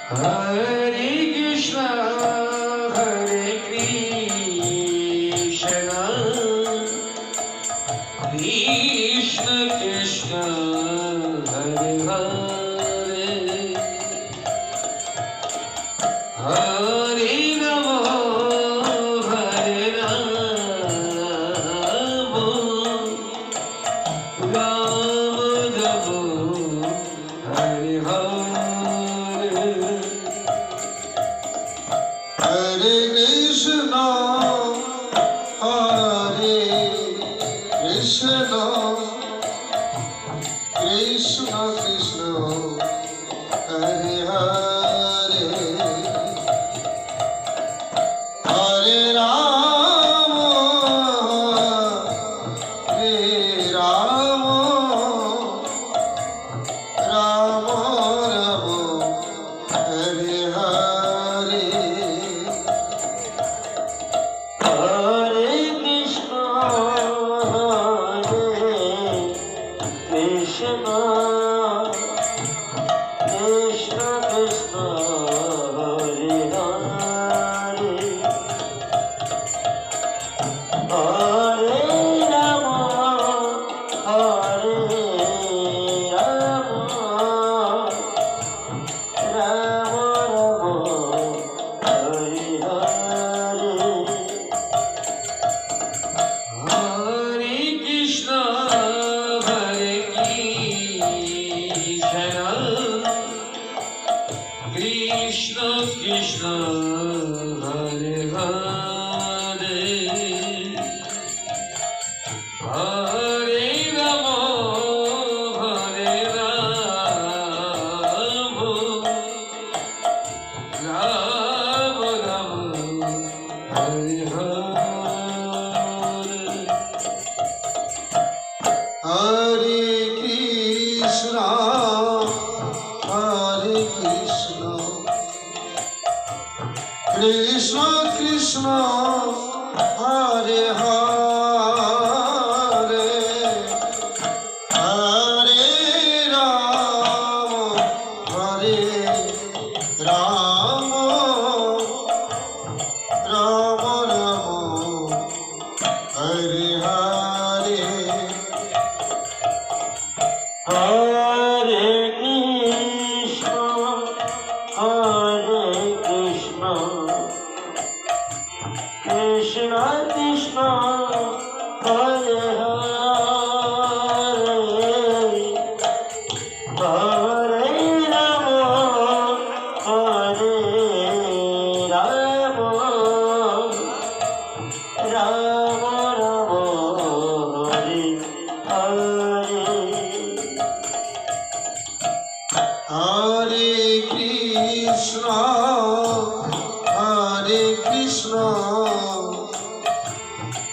Hare Krishna, Hare Krishna, Krishna Krishna, Hare Hare, Hare Rama, Hare Rama, Rama Rama, Hare Hare. Hare Krishna, Hare Krishna, Krishna Krishna, Hare Hare, Hare Rama, Hare Rama, Rama Rama, Hare Hare. Hare Krishna, Hare Krishna, Krishna Krishna, Hare Hare, Hare Rama, Hare Rama, Rama Rama, Hare Hare. Hare Krishna, Hare Krishna, Krishna Krishna, Hare Hare, Hare Rama, Hare Rama, Rama Rama, Hare Hare. Hare Krishna, Hare Krishna, Krishna Krishna, Hare Hare, Hare Rama, Hare Rama, Rama Rama, Hare Hare. Hare Krishna, Hare Krishna, Krishna Krishna, Hare Hare, Hare Rama, Hare Rama, Rama Rama, Hare Hare. Hare Krishna, Hare Krishna,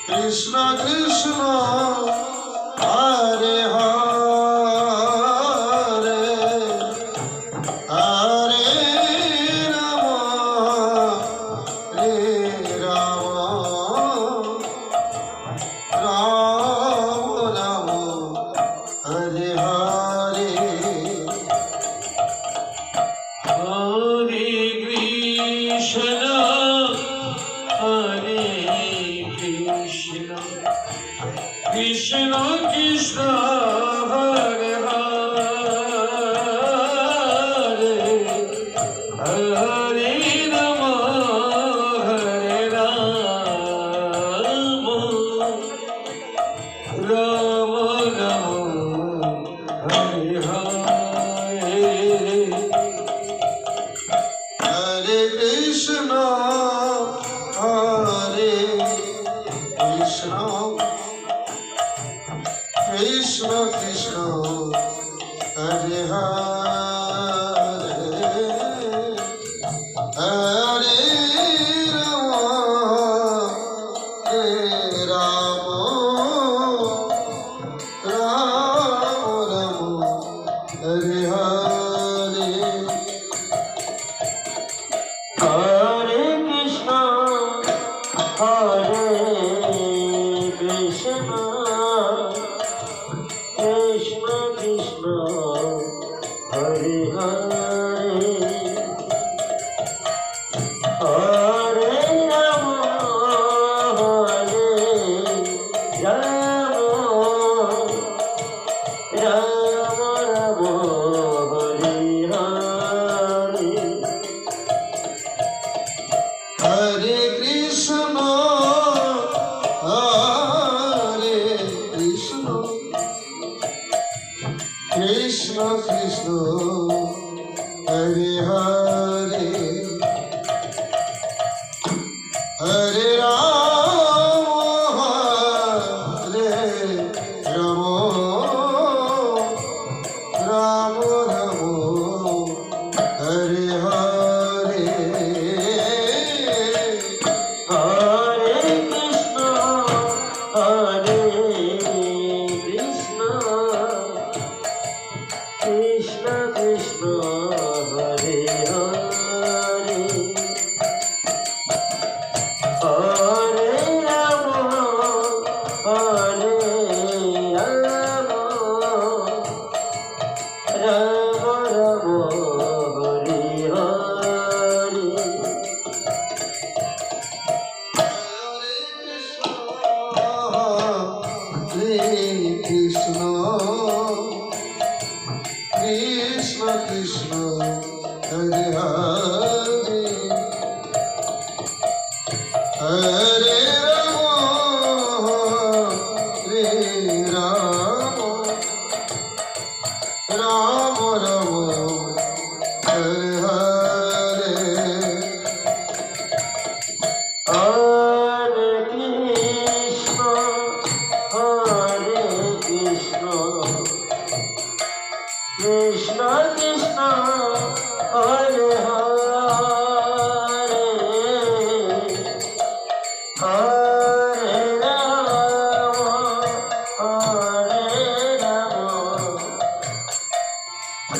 Krishna Krishna, Hare Hare, Hare Rama, Hare Rama, Rama Rama, Hare Hare. Hare Krishna, Hare Krishna, Krishna Krishna, Hare Hare, Hare Rama, Hare Rama, Rama Rama, Hare Hare. Hare Krishna, Hare Krishna, Krishna Krishna, Hare Hare, Hare Rama, Hare Rama, Rama Rama, Hare Hare. Hare Krishna, Hare Krishna, Krishna Krishna, Hare Hare, Hare Hare Hare Rama Hare Rama Rama Rama Hare Hare Hare Krishna, Hare Krishna, Krishna Krishna, Hare Hare, Hare Rama, Hare Rama, Rama Rama, Hare Hare. Hare Krishna, Krishna Krishna, Hare Hare, Hare Rama, Hare Rama, Rama Rama, Hare Hare. Hare Krishna, Hare Krishna, Krishna Krishna, Hare Hare, Hare Rama, Hare Rama,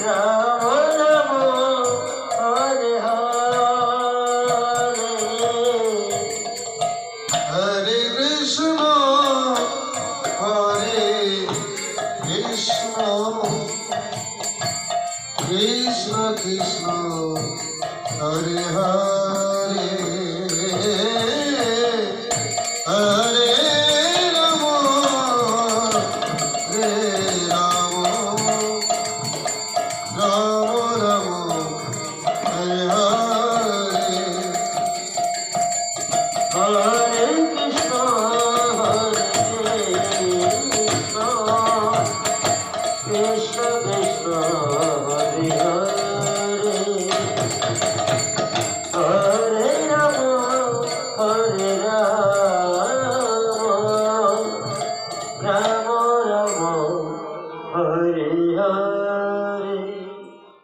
Rama Rama, Hare Hare. Hare Krishna, Hare Krishna, Krishna Krishna, Hare Hare.